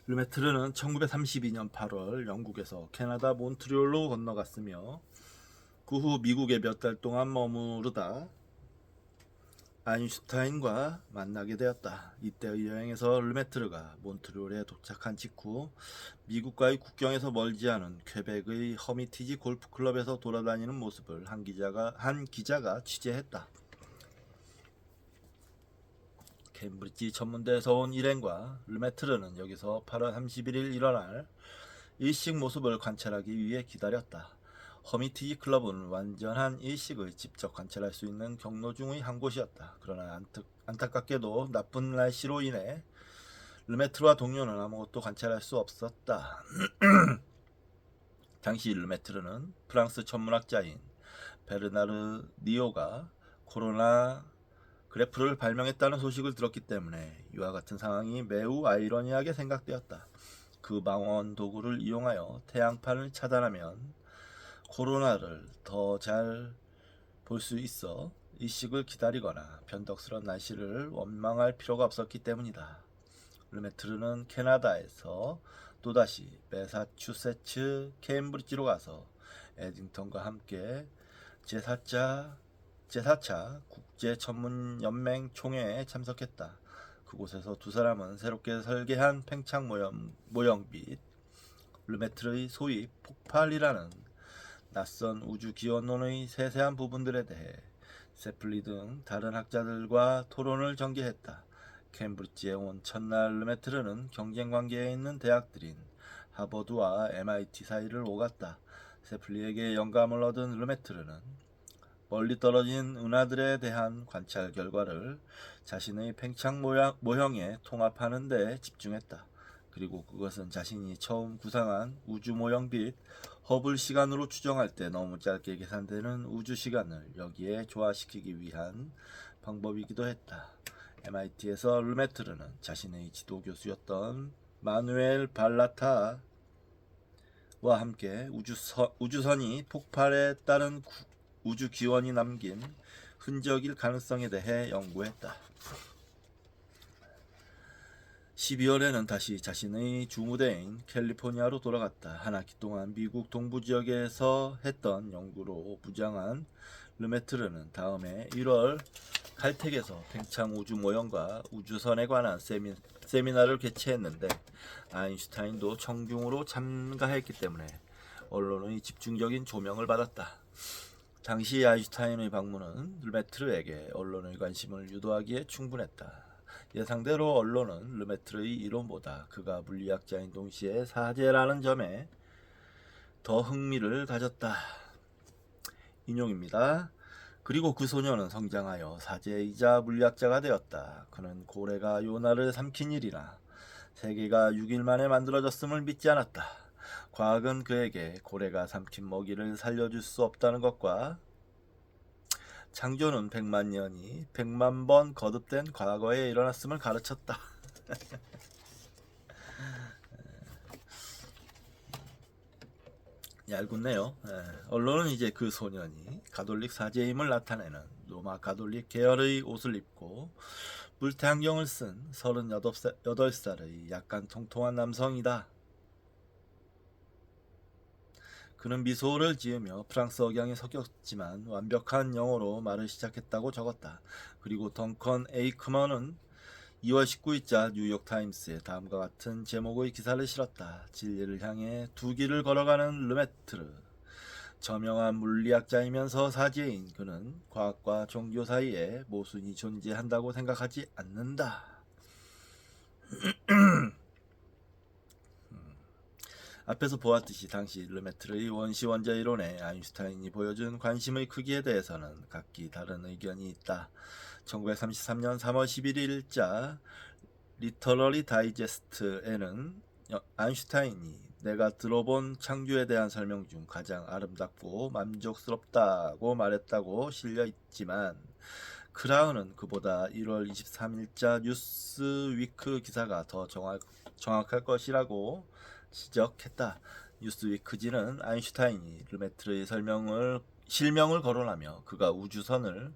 르메트르는 1932년 8월 영국에서 캐나다 몬트리올로 건너갔으며 그 후 미국에 몇 달 동안 머무르다 아인슈타인과 만나게 되었다. 이때의 여행에서 르메트르가 몬트리올에 도착한 직후 미국과의 국경에서 멀지 않은 퀘벡의 허미티지 골프클럽에서 돌아다니는 모습을 한 기자가 취재했다. 케임브리지 천문대에서 온 일행과 르메트르는 여기서 8월 31일 일어날 일식 모습을 관찰하기 위해 기다렸다. 허미티지 클럽은 완전한 일식을 직접 관찰할 수 있는 경로 중의 한 곳이었다. 그러나 안타깝게도 나쁜 날씨로 인해 르메트르와 동료는 아무것도 관찰할 수 없었다. 당시 르메트르는 프랑스 천문학자인 베르나르 니오가 코로나 그래프를 발명했다는 소식을 들었기 때문에 이와 같은 상황이 매우 아이러니하게 생각되었다. 그 망원 도구를 이용하여 태양판을 차단하면 코로나를 더 잘 볼 수 있어 일식을 기다리거나 변덕스러운 날씨를 원망할 필요가 없었기 때문이다. 르메트르는 캐나다에서 또다시 매사추세츠 케임브리지로 가서 에딩턴과 함께 제4차 국제천문연맹 총회에 참석했다. 그곳에서 두 사람은 새롭게 설계한 팽창 모형 및 르메트르의 소위 폭발이라는 낯선 우주 기원론의 세세한 부분들에 대해 세플리 등 다른 학자들과 토론을 전개했다. 케임브리지에 온 첫날 르메트르는 경쟁관계에 있는 대학들인 하버드와 MIT 사이를 오갔다. 세플리에게 영감을 얻은 르메트르는 멀리 떨어진 은하들에 대한 관찰 결과를 자신의 팽창 모형에 통합하는 데 집중했다. 그리고 그것은 자신이 처음 구상한 우주 모형 및 허블 시간으로 추정할 때 너무 짧게 계산되는 우주 시간을 여기에 조화시키기 위한 방법이기도 했다. MIT에서 르메트르는 자신의 지도 교수였던 마누엘 발라타와 함께 우주선이 폭발에 따른 우주 기원이 남긴 흔적일 가능성에 대해 연구했다. 12월에는 다시 자신의 주무대인 캘리포니아로 돌아갔다. 한 학기 동안 미국 동부 지역에서 했던 연구로 무장한 르메트르는 다음해 1월 칼텍에서 팽창 우주 모형과 우주선에 관한 세미나를 개최했는데 아인슈타인도 청중으로 참가했기 때문에 언론의 집중적인 조명을 받았다. 당시 아인슈타인의 방문은 르메트르에게 언론의 관심을 유도하기에 충분했다. 예상대로 언론은 르메트르의 이론보다 그가 물리학자인 동시에 사제라는 점에 더 흥미를 가졌다. 인용입니다. 그리고 그 소녀는 성장하여 사제이자 물리학자가 되었다. 그는 고래가 요나를 삼킨 일이나 세계가 6일 만에 만들어졌음을 믿지 않았다. 과학은 그에게 고래가 삼킨 먹이를 살려줄 수 없다는 것과 창조는 100만 년이 100만 번 거듭된 과거에 일어났음을 가르쳤다. 얄궂네요. 언론은 이제 그 소년이 가톨릭 사제임을 나타내는 로마 가톨릭 계열의 옷을 입고 물태안경을 쓴 38살의 약간 통통한 남성이다. 그는 미소를 지으며 프랑스 억양이 섞였지만 완벽한 영어로 말을 시작했다고 적었다. 그리고 덩컨 에이크먼은 2월 19일자 뉴욕타임스에 다음과 같은 제목의 기사를 실었다. 진리를 향해 두 길을 걸어가는 르메트르. 저명한 물리학자이면서 사제인 그는 과학과 종교 사이에 모순이 존재한다고 생각하지 않는다. 앞에서 보았듯이 당시 르메트르의 원시-원자 이론에 아인슈타인이 보여준 관심의 크기에 대해서는 각기 다른 의견이 있다. 1933년 3월 11일자 리터러리 다이제스트에는 아인슈타인이 내가 들어본 창조에 대한 설명 중 가장 아름답고 만족스럽다고 말했다고 실려 있지만 크라운은 그보다 1월 23일자 뉴스위크 기사가 더 정확할 것이라고 지적했다. 뉴스위크지는 아인슈타인이 르메트르의 실명을 거론하며 그가 우주선을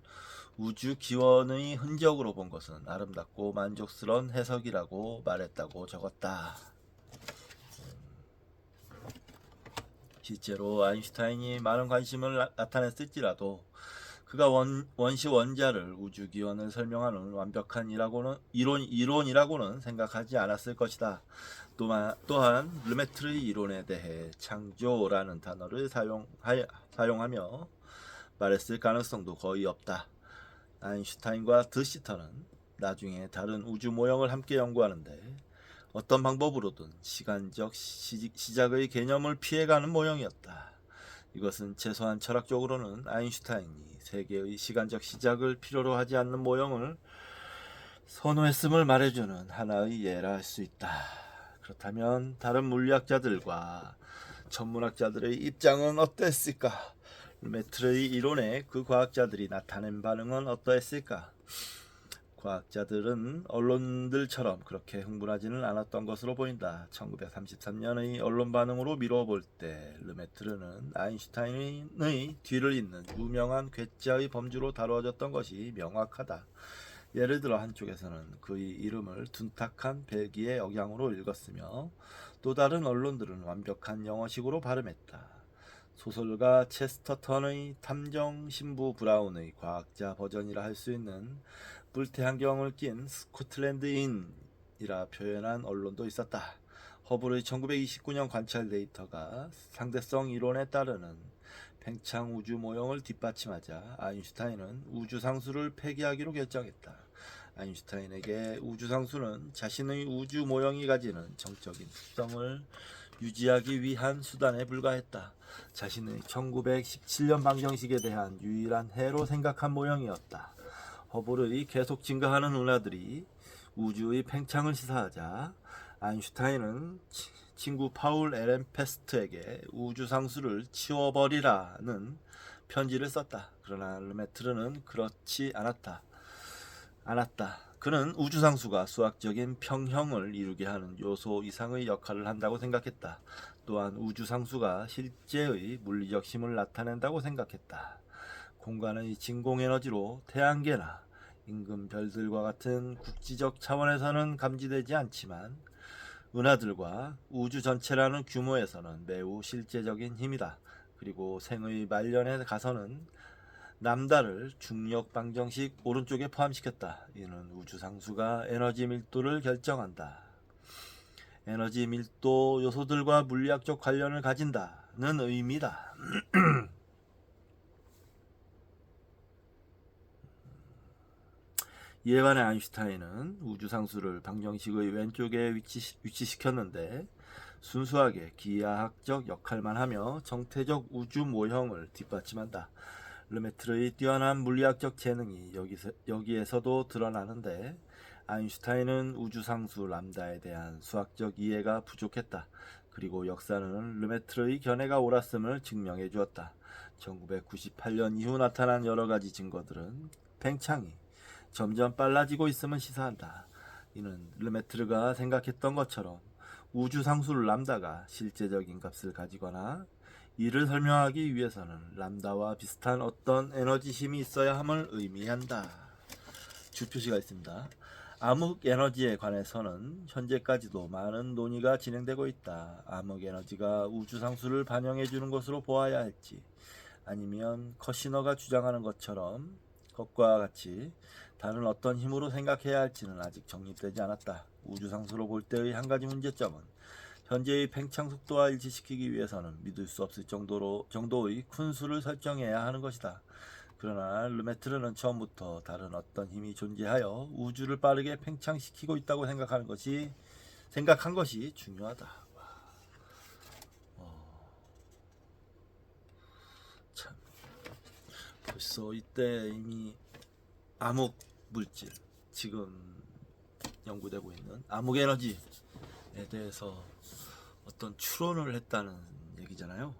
우주 기원의 흔적으로 본 것은 아름답고 만족스러운 해석이라고 말했다고 적었다. 실제로 아인슈타인이 많은 관심을 나타냈을지라도 그가 원시 원자를 우주 기원을 설명하는 완벽한 이론이라고는 생각하지 않았을 것이다. 또한 르메트르의 이론에 대해 창조라는 단어를 사용하며 말했을 가능성도 거의 없다. 아인슈타인과 드시터는 나중에 다른 우주 모형을 함께 연구하는데 어떤 방법으로든 시간적 시작의 개념을 피해가는 모형이었다. 이것은 최소한 철학적으로는 아인슈타인이 세계의 시간적 시작을 필요로 하지 않는 모형을 선호했음을 말해주는 하나의 예라 할 수 있다. 그렇다면 다른 물리학자들과 천문학자들의 입장은 어땠을까? 르메트르의 이론에 그 과학자들이 나타낸 반응은 어떠했을까? 과학자들은 언론들처럼 그렇게 흥분하지는 않았던 것으로 보인다. 1933년의 언론 반응으로 미뤄볼 때 르메트르는 아인슈타인의 뒤를 잇는 유명한 괴짜의 범주로 다루어졌던 것이 명확하다. 예를 들어 한쪽에서는 그의 이름을 둔탁한 벨기에 억양으로 읽었으며 또 다른 언론들은 완벽한 영어식으로 발음했다. 소설가 체스터턴의 탐정 신부 브라운의 과학자 버전이라 할 수 있는 불태안경을 낀 스코틀랜드인이라 표현한 언론도 있었다. 허블의 1929년 관찰 데이터가 상대성 이론에 따르는 팽창 우주 모형을 뒷받침하자 아인슈타인은 우주상수를 폐기하기로 결정했다. 아인슈타인에게 우주상수는 자신의 우주 모형이 가지는 정적인 특성을 유지하기 위한 수단에 불과했다. 자신의 1917년 방정식에 대한 유일한 해로 생각한 모형이었다. 허블의 계속 증가하는 은하들이 우주의 팽창을 시사하자 아인슈타인은 친구 파울 에렌 페스트에게 우주상수를 치워버리라는 편지를 썼다. 그러나 르메트르는 그렇지 않았다. 그는 우주상수가 수학적인 평형을 이루게 하는 요소 이상의 역할을 한다고 생각했다. 또한 우주상수가 실제의 물리적 힘을 나타낸다고 생각했다. 공간의 진공에너지로 태양계나 임금 별들과 같은 국지적 차원에서는 감지되지 않지만 은하들과 우주 전체라는 규모에서는 매우 실제적인 힘이다. 그리고 생의 말년에 가서는 남달을 중력 방정식 오른쪽에 포함시켰다. 이는 우주상수가 에너지 밀도를 결정한다. 에너지 밀도 요소들과 물리학적 관련을 가진다는 의미다. 이에 반해 아인슈타인은 우주상수를 방정식의 왼쪽에 위치시켰는데 순수하게 기하학적 역할만 하며 정태적 우주 모형을 뒷받침한다. 르메트르의 뛰어난 물리학적 재능이 여기에서도 드러나는데 아인슈타인은 우주상수 람다에 대한 수학적 이해가 부족했다. 그리고 역사는 르메트르의 견해가 옳았음을 증명해 주었다. 1998년 이후 나타난 여러 가지 증거들은 팽창이 점점 빨라지고 있음을 시사한다. 이는 르메트르가 생각했던 것처럼 우주상수 람다가 실제적인 값을 가지거나 이를 설명하기 위해서는 람다와 비슷한 어떤 에너지 힘이 있어야 함을 의미한다. 주표시가 있습니다. 암흑 에너지에 관해서는 현재까지도 많은 논의가 진행되고 있다. 암흑 에너지가 우주상수를 반영해 주는 것으로 보아야 할지 아니면 커시너가 주장하는 것과 같이 다른 어떤 힘으로 생각해야 할지는 아직 정립되지 않았다. 우주상수로 볼 때의 한 가지 문제점은 현재의 팽창 속도와 일치시키기 위해서는 믿을 수 없을 정도의 큰 수를 설정해야 하는 것이다. 그러나 르메트르는 처음부터 다른 어떤 힘이 존재하여 우주를 빠르게 팽창시키고 있다고 생각한 것이 중요하다. 참, 벌써 이때 이미 암흑 물질, 지금 연구되고 있는 암흑 에너지에 대해서 어떤 추론을 했다는 얘기잖아요.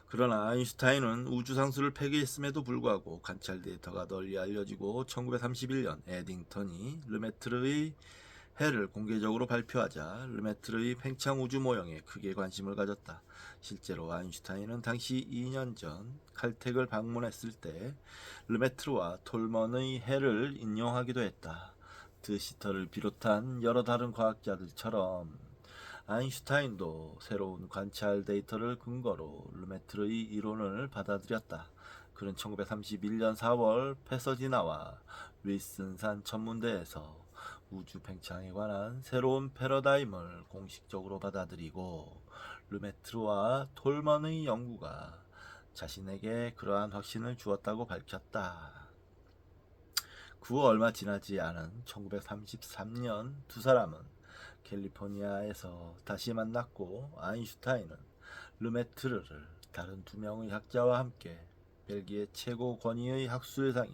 그러나 아인슈타인은 우주상수를 폐기했음에도 불구하고 관찰 데이터가 널리 알려지고 1931년 에딩턴이 르메트르의 해를 공개적으로 발표하자 르메트르의 팽창 우주 모형에 크게 관심을 가졌다. 실제로 아인슈타인은 당시 2년 전 칼텍을 방문했을 때 르메트르와 톨먼의 해를 인용하기도 했다. 드시터를 비롯한 여러 다른 과학자들처럼 아인슈타인도 새로운 관찰 데이터를 근거로 르메트르의 이론을 받아들였다. 그는 1931년 4월 페서디나와 윌슨산 천문대에서 우주 팽창에 관한 새로운 패러다임을 공식적으로 받아들이고 르메트르와 톨먼의 연구가 자신에게 그러한 확신을 주었다고 밝혔다. 그 후 얼마 지나지 않은 1933년 두 사람은 캘리포니아에서 다시 만났고 아인슈타인은 르메트르를 다른 두 명의 학자와 함께 벨기에 최고 권위의 학술상인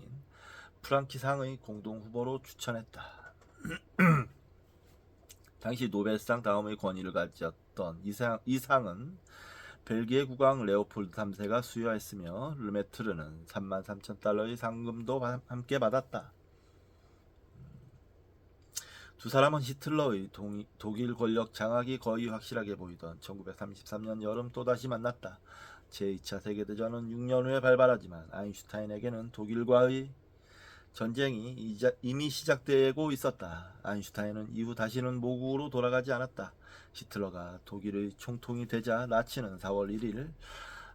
프랑키상의 공동 후보로 추천했다. 당시 노벨상 다음의 권위를 가졌던 이 상은 벨기에 국왕 레오폴드 3세가 수여했으며 르메트르는 33,000달러의 상금도 함께 받았다. 두 사람은 히틀러의 독일 권력 장악이 거의 확실하게 보이던 1933년 여름 또다시 만났다. 제2차 세계대전은 6년 후에 발발하지만 아인슈타인에게는 독일과의 전쟁이 이미 시작되고 있었다. 아인슈타인은 이후 다시는 모국으로 돌아가지 않았다. 히틀러가 독일의 총통이 되자 나치는 4월 1일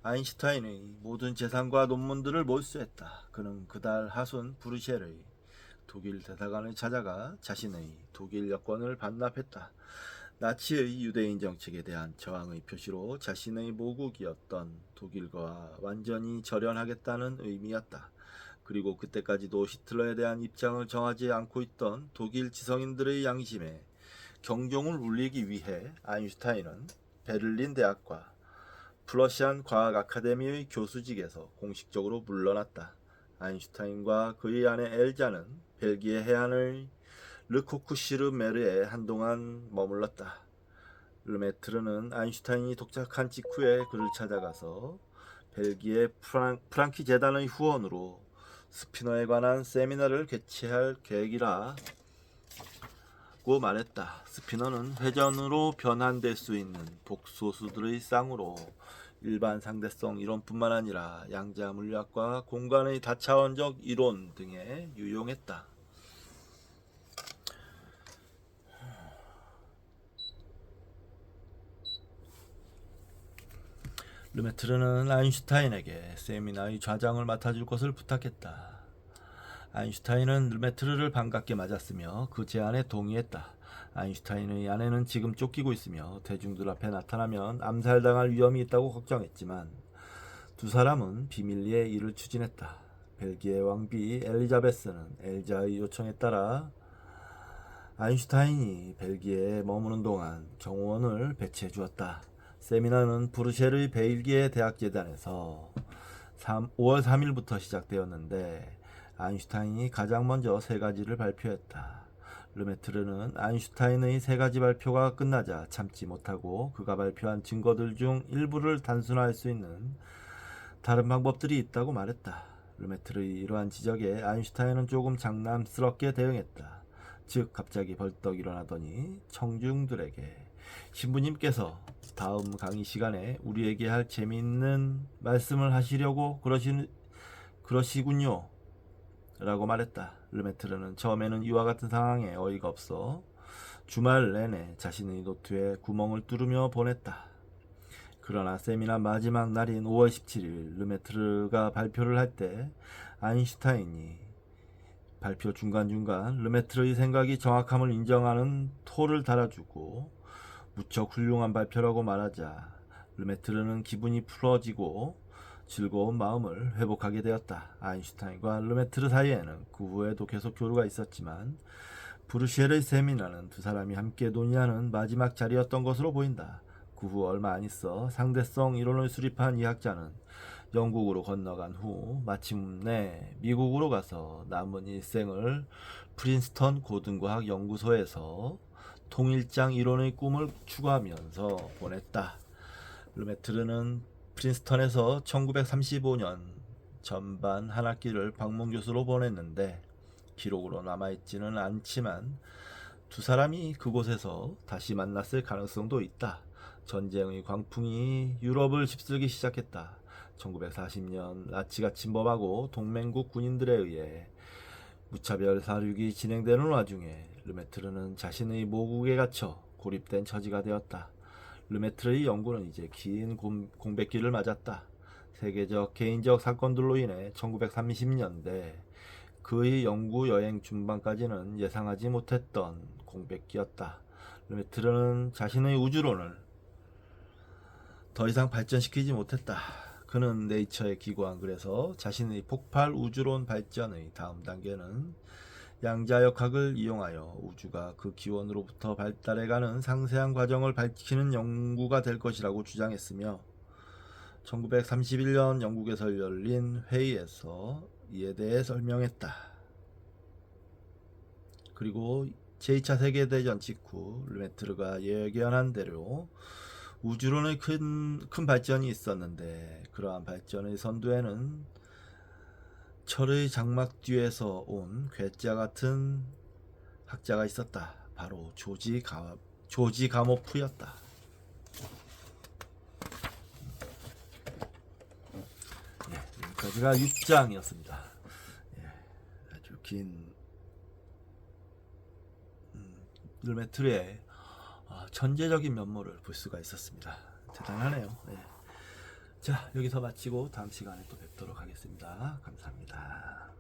아인슈타인의 모든 재산과 논문들을 몰수했다. 그는 그달 하순 브뤼셀의 독일 대사관을 찾아가 자신의 독일 여권을 반납했다. 나치의 유대인 정책에 대한 저항의 표시로 자신의 모국이었던 독일과 완전히 절연하겠다는 의미였다. 그리고 그때까지도 히틀러에 대한 입장을 정하지 않고 있던 독일 지성인들의 양심에 경종을 울리기 위해 아인슈타인은 베를린 대학과 프러시안 과학 아카데미의 교수직에서 공식적으로 물러났다. 아인슈타인과 그의 아내 엘자는 벨기에 해안의 르코쿠시르 메르에 한동안 머물렀다. 르메트르는 아인슈타인이 도착한 직후에 그를 찾아가서 벨기에 프랑키 재단의 후원으로 스피너에 관한 세미나를 개최할 계획이라고 말했다. 스피너는 회전으로 변환될 수 있는 복소수들의 쌍으로 일반 상대성 이론뿐만 아니라 양자 물리학과 공간의 다차원적 이론 등에 유용했다. 르메트르는 아인슈타인에게 세미나의 좌장을 맡아줄 것을 부탁했다. 아인슈타인은 르메트르를 반갑게 맞았으며 그 제안에 동의했다. 아인슈타인의 아내는 지금 쫓기고 있으며 대중들 앞에 나타나면 암살당할 위험이 있다고 걱정했지만 두 사람은 비밀리에 일을 추진했다. 벨기에 왕비 엘리자베스는 엘자의 요청에 따라 아인슈타인이 벨기에에 머무는 동안 경호원을 배치해 주었다. 세미나는 브뤼셀의 벨기에 대학재단에서 5월 3일부터 시작되었는데 아인슈타인이 가장 먼저 세 가지를 발표했다. 르메트르는 아인슈타인의 세 가지 발표가 끝나자 참지 못하고 그가 발표한 증거들 중 일부를 단순화할 수 있는 다른 방법들이 있다고 말했다. 르메트르의 이러한 지적에 아인슈타인은 조금 장난스럽게 대응했다. 즉 갑자기 벌떡 일어나더니 청중들에게 신부님께서 다음 강의 시간에 우리에게 할 재미있는 말씀을 하시려고 그러시군요 라고 말했다. 르메트르는 처음에는 이와 같은 상황에 어이가 없어 주말 내내 자신의 노트에 구멍을 뚫으며 보냈다. 그러나 세미나 마지막 날인 5월 17일 르메트르가 발표를 할 때 아인슈타인이 발표 중간중간 르메트르의 생각이 정확함을 인정하는 토를 달아주고 무척 훌륭한 발표라고 말하자 르메트르는 기분이 풀어지고 즐거운 마음을 회복하게 되었다. 아인슈타인과 르메트르 사이에는 그 후에도 계속 교류가 있었지만 브뤼셀의 세미나는 두 사람이 함께 논의하는 마지막 자리였던 것으로 보인다. 그 후 얼마 안 있어 상대성 이론을 수립한 이 학자는 영국으로 건너간 후 마침내 미국으로 가서 남은 일생을 프린스턴 고등과학 연구소에서 통일장 이론의 꿈을 추구하면서 보냈다. 르메트르는 프린스턴에서 1935년 전반 한 학기를 방문 교수로 보냈는데 기록으로 남아있지는 않지만 두 사람이 그곳에서 다시 만났을 가능성도 있다. 전쟁의 광풍이 유럽을 휩쓸기 시작했다. 1940년 나치가 침범하고 동맹국 군인들에 의해 무차별 사륙이 진행되는 와중에 르메트르는 자신의 모국에 갇혀 고립된 처지가 되었다. 르메트르의 연구는 이제 긴 공백기를 맞았다. 세계적 개인적 사건들로 인해 1930년대 그의 연구 여행 중반까지는 예상하지 못했던 공백기였다. 르메트르는 자신의 우주론을 더 이상 발전시키지 못했다. 그는 네이처에 기고한 글에서 자신의 폭발 우주론 발전의 다음 단계는 양자역학을 이용하여 우주가 그 기원으로부터 발달해가는 상세한 과정을 밝히는 연구가 될 것이라고 주장했으며 1931년 영국에서 열린 회의에서 이에 대해 설명했다. 그리고 제2차 세계대전 직후 르메트르가 예견한 대로 우주론의 큰 발전이 있었는데 그러한 발전의 선두에는 철의 장막 뒤에서 온 괴짜 같은 학자가 있었다. 바로 조지 가모프였다. 여기까지가 6장이었습니다. 아주 긴 르메트르의 천재적인 면모를 볼 수가 있었습니다. 대단하네요. 자, 여기서 마치고 다음 시간에 또 뵙도록 하겠습니다. 감사합니다.